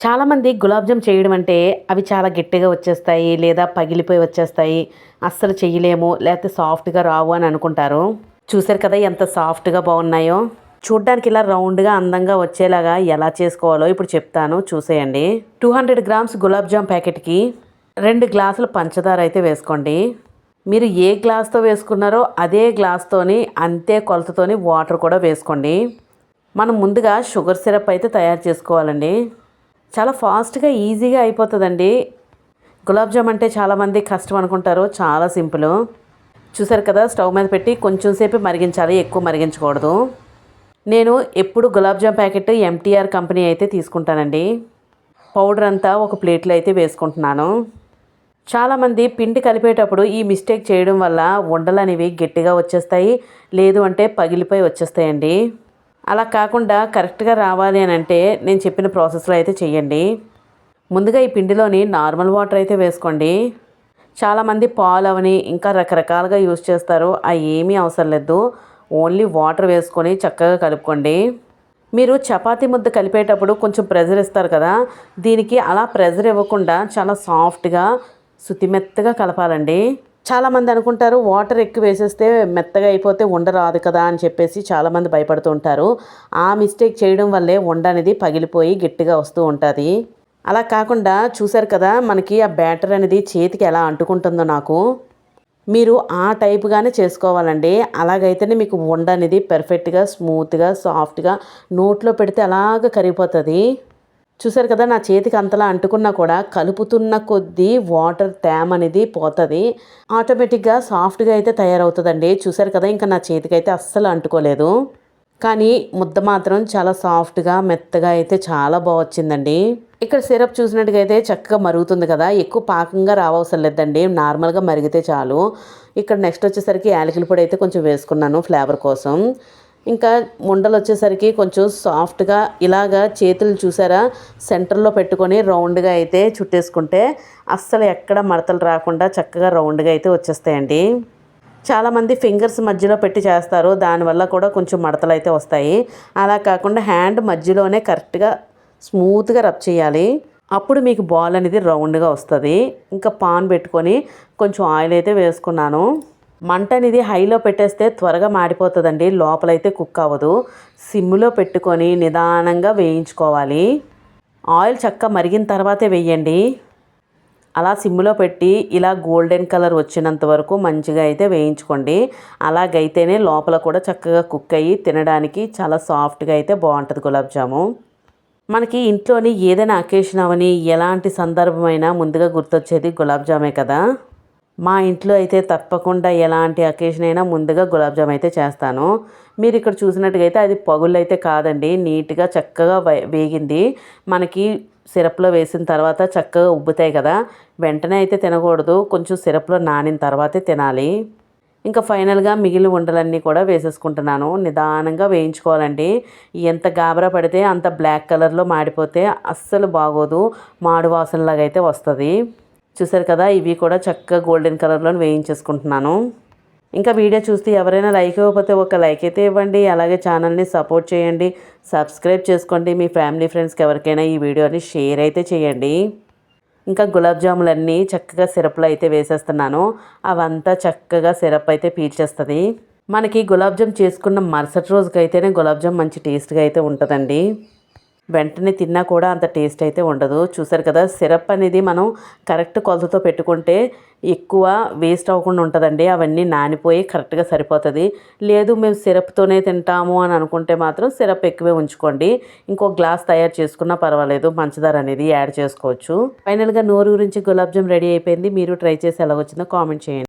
చాలామంది గులాబ్ జామ్ చేయడం అంటే అవి చాలా గట్టిగా వచ్చేస్తాయి లేదా పగిలిపోయి వచ్చేస్తాయి, అస్సలు చెయ్యలేము, లేకపోతే సాఫ్ట్గా రావు అని అనుకుంటారు. చూసారు కదా ఎంత సాఫ్ట్గా బాగున్నాయో. చూడ్డానికి ఇలా రౌండ్గా అందంగా వచ్చేలాగా ఎలా చేసుకోవాలో ఇప్పుడు చెప్తాను, చూసేయండి. 200 గ్రామ్స్ గులాబ్ జామ్ ప్యాకెట్కి 2 గ్లాసుల పంచదార అయితే వేసుకోండి. మీరు ఏ గ్లాస్తో వేసుకున్నారో అదే గ్లాస్తోని అంతే కొలతతోని వాటర్ కూడా వేసుకోండి. మనం ముందుగా షుగర్ సిరప్ అయితే తయారు చేసుకోవాలండి. చాలా ఫాస్ట్గా ఈజీగా అయిపోతుందండి. గులాబ్ జామ్ అంటే చాలామంది కష్టం అనుకుంటారు, చాలా సింపుల్. చూసారు కదా, స్టవ్ మీద పెట్టి కొంచెం సేపు మరిగించాలి, ఎక్కువ మరిగించకూడదు. నేను ఎప్పుడు gulab jam packet MTR company అయితే తీసుకుంటానండి. పౌడర్ అంతా ఒక ప్లేట్లో అయితే వేసుకుంటున్నాను. చాలామంది పిండి కలిపేటప్పుడు ఈ మిస్టేక్ చేయడం వల్ల ఉండలు అనేవి గట్టిగా వచ్చేస్తాయి, లేదు అంటే పగిలిపోయి వచ్చేస్తాయండి. అలా కాకుండా కరెక్ట్గా రావాలి అని అంటే నేను చెప్పిన ప్రాసెస్లో అయితే చెయ్యండి. ముందుగా ఈ పిండిలోని నార్మల్ వాటర్ అయితే వేసుకోండి. చాలామంది పాలు అవని ఇంకా రకరకాలుగా యూజ్ చేస్తారు, అవి ఏమీ అవసరం లేదు. ఓన్లీ వాటర్ వేసుకొని చక్కగా కలుపుకోండి. మీరు చపాతీ ముద్ద కలిపేటప్పుడు కొంచెం ప్రెజర్ ఇస్తారు కదా, దీనికి అలా ప్రెజర్ ఇవ్వకుండా చాలా సాఫ్ట్గా శుతిమెత్తగా కలపాలండి. చాలామంది అనుకుంటారు వాటర్ ఎక్కువ వేసేస్తే మెత్తగా అయిపోతే ఉండ రాదు కదా అని చెప్పేసి చాలామంది భయపడుతూ ఉంటారు. ఆ మిస్టేక్ చేయడం వల్లే ఉండ అనేది పగిలిపోయి గట్టిగా వస్తూ ఉంటుంది. అలా కాకుండా చూసారు కదా, మనకి ఆ బ్యాటర్ అనేది చేతికి ఎలా అంటుకుంటుందో నాకు, మీరు ఆ టైప్గానే చేసుకోవాలండి. అలాగైతేనే మీకు ఉండ అనేది పర్ఫెక్ట్గా స్మూత్గా సాఫ్ట్గా నోట్లో పెడితే అలాగ కరిగిపోతుంది. చూసారు కదా, నా చేతికి అంతలా అంటుకున్నా కూడా కలుపుతున్న కొద్దీ వాటర్ తేమ అనేది పోతుంది, ఆటోమేటిక్గా సాఫ్ట్గా అయితే తయారవుతుందండి. చూసారు కదా, ఇంకా నా చేతికి అయితే అస్సలు అంటుకోలేదు, కానీ ముద్ద మాత్రం చాలా సాఫ్ట్గా మెత్తగా అయితే చాలా బాగా వచ్చిందండి. ఇక్కడ సిరప్ చూసినట్టుగా అయితే చక్కగా మరుగుతుంది కదా, ఎక్కువ పాకంగా రావవసరం లేదండి, నార్మల్గా మరిగితే చాలు. ఇక్కడ నెక్స్ట్ వచ్చేసరికి యాలకుల పొడి అయితే కొంచెం వేసుకున్నాను ఫ్లేవర్ కోసం. ఇంకా ఉండలు వచ్చేసరికి కొంచెం సాఫ్ట్గా ఇలాగా చేతులు చూసారా సెంటర్లో పెట్టుకొని రౌండ్గా అయితే చుట్టేసుకుంటే అస్సలు ఎక్కడ మడతలు రాకుండా చక్కగా రౌండ్గా అయితే వచ్చేస్తాయండి. చాలామంది ఫింగర్స్ మధ్యలో పెట్టి చేస్తారు, దానివల్ల కూడా కొంచెం మడతలు అయితే వస్తాయి. అలా కాకుండా హ్యాండ్ మధ్యలోనే కరెక్ట్గా స్మూత్గా రబ్ చేయాలి, అప్పుడు మీకు బాల్ అనేది రౌండ్గా వస్తుంది. ఇంకా పాన్ పెట్టుకొని కొంచెం ఆయిల్ అయితే వేసుకున్నాను. మంట అనేది హైలో పెట్టేస్తే త్వరగా మాడిపోతుందండి, లోపలైతే కుక్ అవ్వదు. సిమ్లో పెట్టుకొని నిదానంగా వేయించుకోవాలి. ఆయిల్ చక్కగా మరిగిన తర్వాతే వేయండి. అలా సిమ్లో పెట్టి ఇలా గోల్డెన్ కలర్ వచ్చినంత వరకు మంచిగా అయితే వేయించుకోండి. అలాగైతేనే లోపల కూడా చక్కగా కుక్ అయ్యి తినడానికి చాలా సాఫ్ట్గా అయితే బాగుంటుంది గులాబ్ జాము. మనకి ఇంట్లోని ఏదైనా అకేషన్ అవని ఎలాంటి సందర్భమైనా ముందుగా గుర్తొచ్చేది గులాబ్ జామే కదా. మా ఇంట్లో అయితే తప్పకుండా ఎలాంటి అకేషన్ అయినా ముందుగా గులాబ్ జామ్ అయితే చేస్తాను. మీరు ఇక్కడ చూసినట్టుగా అయితే అది పగుళ్ళు అయితే కాదండి, నీట్గా చక్కగా వేగింది. మనకి సిరప్లో వేసిన తర్వాత చక్కగా ఉబ్బుతాయి కదా, వెంటనే అయితే తినకూడదు, కొంచెం సిరప్లో నానిన తర్వాతే తినాలి. ఇంకా ఫైనల్గా మిగిలిన ఉండలన్నీ కూడా వేసేసుకుంటున్నాను. నిదానంగా వేయించుకోవాలండి. ఎంత గాబరా పడితే అంత బ్లాక్ కలర్లో మాడిపోతే అస్సలు బాగోదు, మాడు వాసనలాగా అయితే వస్తుంది. చూసారు కదా, ఇవి కూడా చక్కగా గోల్డెన్ కలర్లో వేయించేసుకుంటున్నాను. ఇంకా వీడియో చూస్తే ఎవరైనా లైక్ ఇవ్వకపోతే ఒక లైక్ అయితే ఇవ్వండి, అలాగే ఛానల్ని సపోర్ట్ చేయండి, సబ్స్క్రైబ్ చేసుకోండి. మీ ఫ్యామిలీ ఫ్రెండ్స్కి ఎవరికైనా ఈ వీడియోని షేర్ అయితే చేయండి. ఇంకా గులాబ్ జాములన్నీ చక్కగా సిరప్లో అయితే వేసేస్తున్నాను. అవంతా చక్కగా సిరప్ అయితే పీల్చేస్తుంది. మనకి గులాబ్ జామ్ చేసుకున్న మరుసటి రోజుకైతేనే గులాబ్ జామ్ మంచి టేస్ట్గా అయితే ఉంటుందండి, వెంటనే తిన్నా కూడా అంత టేస్ట్ అయితే ఉండదు. చూసారు కదా, సిరప్ అనేది మనం కరెక్ట్ కొలతతో పెట్టుకుంటే ఎక్కువ వేస్ట్ అవ్వకుండా ఉంటుందండి, అవన్నీ నానిపోయి కరెక్ట్గా సరిపోతుంది. లేదు మేము సిరప్తోనే తింటాము అని అనుకుంటే మాత్రం సిరప్ ఎక్కువే ఉంచుకోండి. ఇంకో గ్లాస్ తయారు చేసుకున్నా పర్వాలేదు, పంచదార అనేది యాడ్ చేసుకోవచ్చు. ఫైనల్గా నోరు గురించి గులాబ్ జామ్ రెడీ అయిపోయింది. మీరు ట్రై చేసి ఎలా వచ్చిందో కామెంట్ చేయండి.